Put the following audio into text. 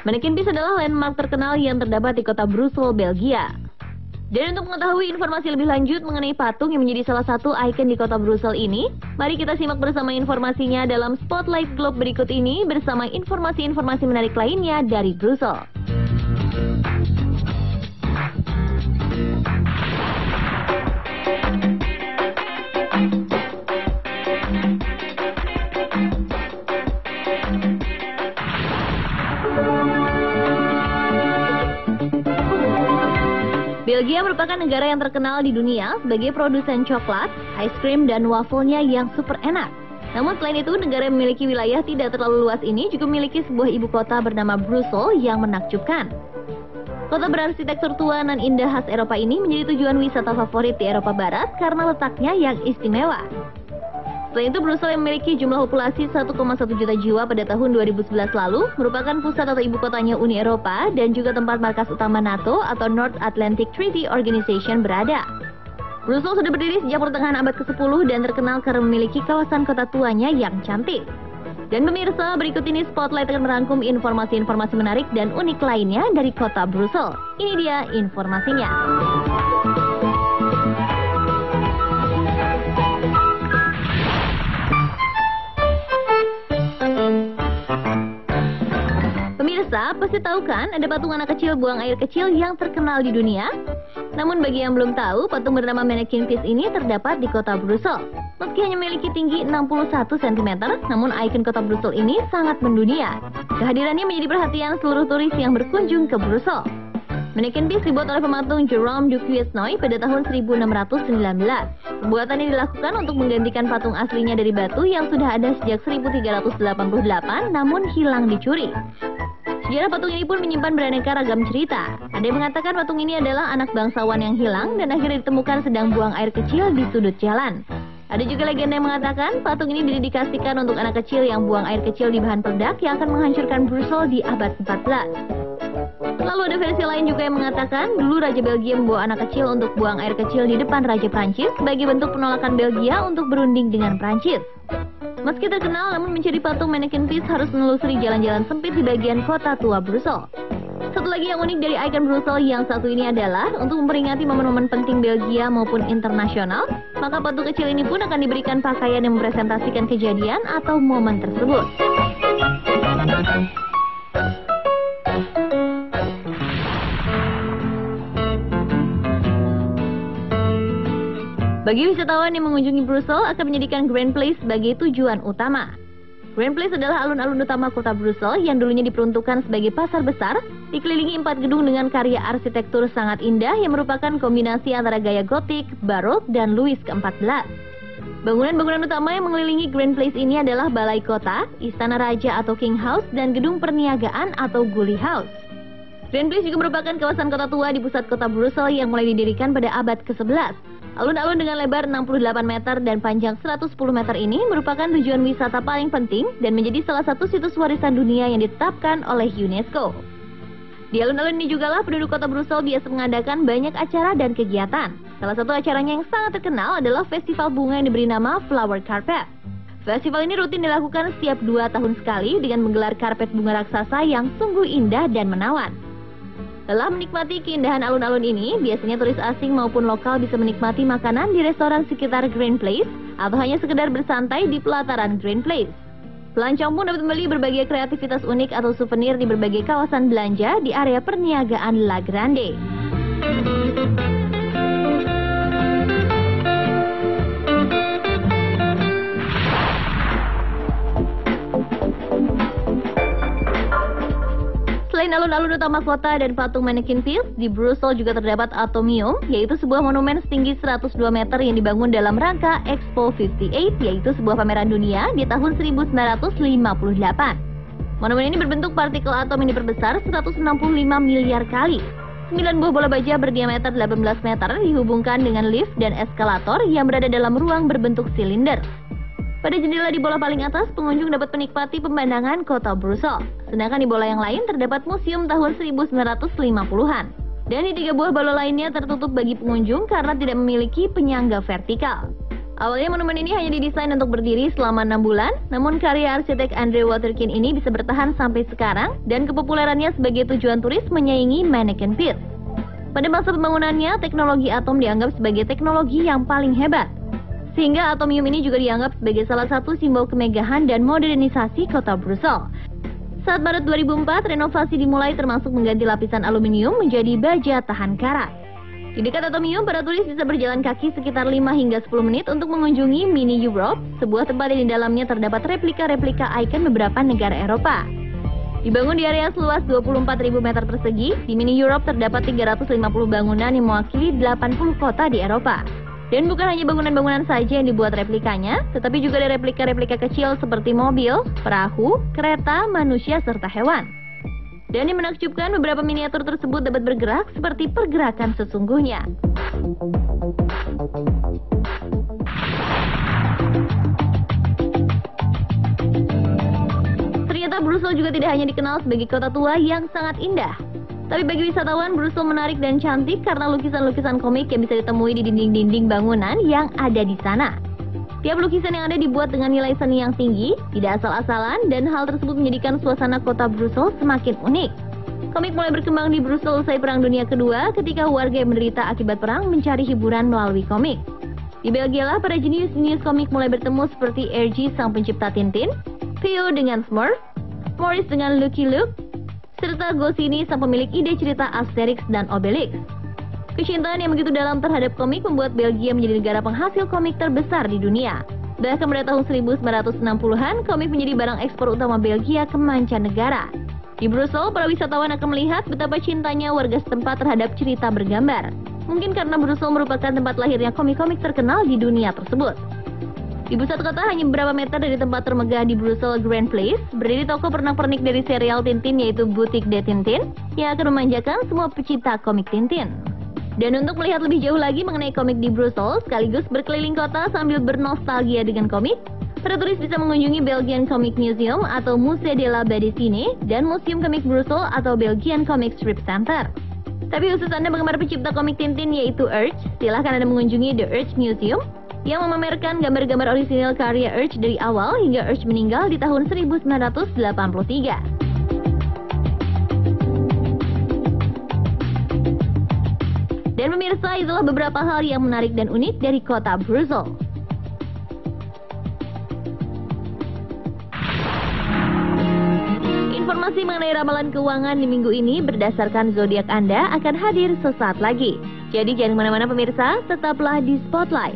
Mannequin Peace adalah landmark terkenal yang terdapat di kota Brussels, Belgia. Dan untuk mengetahui informasi lebih lanjut mengenai patung yang menjadi salah satu ikon di kota Brussels ini, mari kita simak bersama informasinya dalam Spotlight Globe berikut ini bersama informasi-informasi menarik lainnya dari Brussels. Belgia merupakan negara yang terkenal di dunia sebagai produsen coklat, es krim, dan wafelnya yang super enak. Namun selain itu, negara yang memiliki wilayah tidak terlalu luas ini juga memiliki sebuah ibu kota bernama Brussels yang menakjubkan. Kota berarsitektur tua nan indah khas Eropa ini menjadi tujuan wisata favorit di Eropa Barat karena letaknya yang istimewa. Selain itu, Brussels yang memiliki jumlah populasi 1,1 juta jiwa pada tahun 2011 lalu merupakan pusat atau ibu kotanya Uni Eropa dan juga tempat markas utama NATO atau North Atlantic Treaty Organization berada. Brussels sudah berdiri sejak pertengahan abad ke-10 dan terkenal karena memiliki kawasan kota tuanya yang cantik. Dan pemirsa, berikut ini Spotlight akan merangkum informasi-informasi menarik dan unik lainnya dari kota Brussels. Ini dia informasinya. Pemirsa, pasti tahu kan ada patung anak kecil buang air kecil yang terkenal di dunia? Namun bagi yang belum tahu, patung bernama Mannequin Peace ini terdapat di kota Brussels. Meski hanya memiliki tinggi 61 cm, namun ikon kota Brussels ini sangat mendunia. Kehadirannya menjadi perhatian seluruh turis yang berkunjung ke Brussels. Mannequin Peace dibuat oleh pematung Jérôme Duquesnoy pada tahun 1619. Pembuatan ini dilakukan untuk menggantikan patung aslinya dari batu yang sudah ada sejak 1388 namun hilang dicuri. Sejarah patung ini pun menyimpan beraneka ragam cerita. Ada yang mengatakan patung ini adalah anak bangsawan yang hilang dan akhirnya ditemukan sedang buang air kecil di sudut jalan. Ada juga legenda yang mengatakan patung ini didedikasikan untuk anak kecil yang buang air kecil di bahan peledak yang akan menghancurkan Brussels di abad 14. Lalu ada versi lain juga yang mengatakan dulu Raja Belgia membawa anak kecil untuk buang air kecil di depan Raja Prancis sebagai bentuk penolakan Belgia untuk berunding dengan Prancis. Meski terkenal, namun mencari patung Mannequin Peace harus menelusuri jalan-jalan sempit di bagian kota tua Brussels. Satu lagi yang unik dari ikon Brussels yang satu ini adalah untuk memperingati momen-momen penting Belgia maupun internasional, maka patung kecil ini pun akan diberikan pakaian yang mempresentasikan kejadian atau momen tersebut. Bagi wisatawan yang mengunjungi Brussels akan menjadikan Grand Place sebagai tujuan utama. Grand Place adalah alun-alun utama kota Brussels yang dulunya diperuntukkan sebagai pasar besar, dikelilingi 4 gedung dengan karya arsitektur sangat indah yang merupakan kombinasi antara gaya gotik, barok, dan Louis ke-14. Bangunan-bangunan utama yang mengelilingi Grand Place ini adalah Balai Kota, Istana Raja atau King House, dan Gedung Perniagaan atau Gully House. Grand Place juga merupakan kawasan kota tua di pusat kota Brussels yang mulai didirikan pada abad ke-11. Alun-alun dengan lebar 68 meter dan panjang 110 meter ini merupakan tujuan wisata paling penting dan menjadi salah satu situs warisan dunia yang ditetapkan oleh UNESCO. Di alun-alun ini jugalah penduduk kota Brussels biasa mengadakan banyak acara dan kegiatan. Salah satu acaranya yang sangat terkenal adalah festival bunga yang diberi nama Flower Carpet. Festival ini rutin dilakukan setiap 2 tahun sekali dengan menggelar karpet bunga raksasa yang sungguh indah dan menawan. Setelah menikmati keindahan alun-alun ini, biasanya turis asing maupun lokal bisa menikmati makanan di restoran sekitar Grand Place atau hanya sekedar bersantai di pelataran Grand Place. Pelancong pun dapat membeli berbagai kreativitas unik atau souvenir di berbagai kawasan belanja di area perniagaan La Grande. Selain alun-alun utama kota dan patung Mannequin Peace, di Brussels juga terdapat Atomium, yaitu sebuah monumen setinggi 102 meter yang dibangun dalam rangka Expo 58, yaitu sebuah pameran dunia di tahun 1958. Monumen ini berbentuk partikel atom yang diperbesar 165 miliar kali. 9 buah bola baja berdiameter 18 meter dihubungkan dengan lift dan eskalator yang berada dalam ruang berbentuk silinder. Pada jendela di bola paling atas, pengunjung dapat menikmati pemandangan kota Brussels. Sedangkan di bola yang lain terdapat museum tahun 1950-an. Dan di 3 buah bola lainnya tertutup bagi pengunjung karena tidak memiliki penyangga vertikal. Awalnya monumen ini hanya didesain untuk berdiri selama 6 bulan, namun karya arsitek Andre Waterkin ini bisa bertahan sampai sekarang dan kepopulerannya sebagai tujuan turis menyaingi Manneken Pis. Pada masa pembangunannya, teknologi atom dianggap sebagai teknologi yang paling hebat. Sehingga atomium ini juga dianggap sebagai salah satu simbol kemegahan dan modernisasi kota Brussels. Saat Maret 2004, renovasi dimulai termasuk mengganti lapisan aluminium menjadi baja tahan karat. Di dekat atomium, para turis bisa berjalan kaki sekitar 5 hingga 10 menit untuk mengunjungi Mini Europe, sebuah tempat yang di dalamnya terdapat replika-replika ikon beberapa negara Eropa. Dibangun di area seluas 24.000 meter persegi, di Mini Europe terdapat 350 bangunan yang mewakili 80 kota di Eropa. Dan bukan hanya bangunan-bangunan saja yang dibuat replikanya, tetapi juga ada replika-replika kecil seperti mobil, perahu, kereta, manusia, serta hewan. Dan yang menakjubkan, beberapa miniatur tersebut dapat bergerak seperti pergerakan sesungguhnya. Ternyata Brussels juga tidak hanya dikenal sebagai kota tua yang sangat indah. Tapi bagi wisatawan, Brussels menarik dan cantik karena lukisan-lukisan komik yang bisa ditemui di dinding-dinding bangunan yang ada di sana. Tiap lukisan yang ada dibuat dengan nilai seni yang tinggi, tidak asal-asalan, dan hal tersebut menjadikan suasana kota Brussels semakin unik. Komik mulai berkembang di Brussels usai Perang Dunia Kedua ketika warga yang menderita akibat perang mencari hiburan melalui komik. Di Belgia lah para jenius-jenius komik mulai bertemu seperti RG sang pencipta Tintin, Theo dengan Smurf, Maurice dengan Lucky Luke, serta Goscinny sang pemilik ide cerita Asterix dan Obelix. Kecintaan yang begitu dalam terhadap komik membuat Belgia menjadi negara penghasil komik terbesar di dunia. Bahkan pada tahun 1960-an, komik menjadi barang ekspor utama Belgia ke mancanegara. Di Brussels, para wisatawan akan melihat betapa cintanya warga setempat terhadap cerita bergambar. Mungkin karena Brussels merupakan tempat lahirnya komik-komik terkenal di dunia tersebut. Di pusat kota hanya beberapa meter dari tempat termegah di Brussels Grand Place, berdiri toko pernak-pernik dari serial Tintin yaitu Boutique de Tintin, yang akan memanjakan semua pecinta komik Tintin. Dan untuk melihat lebih jauh lagi mengenai komik di Brussels, sekaligus berkeliling kota sambil bernostalgia dengan komik, para turis bisa mengunjungi Belgian Comic Museum atau Musée de la Bande Dessinée dan Museum Komik Brussels atau Belgian Comic Strip Center. Tapi khusus Anda penggemar pencipta komik Tintin yaitu Urge, silahkan Anda mengunjungi The Urge Museum yang memamerkan gambar-gambar orisinal karya Urge dari awal hingga Urge meninggal di tahun 1983. Dan pemirsa, itulah beberapa hal yang menarik dan unik dari kota Brussels. Informasi mengenai ramalan keuangan di minggu ini berdasarkan zodiak Anda akan hadir sesaat lagi. Jadi jangan kemana-mana pemirsa, tetaplah di Spotlight.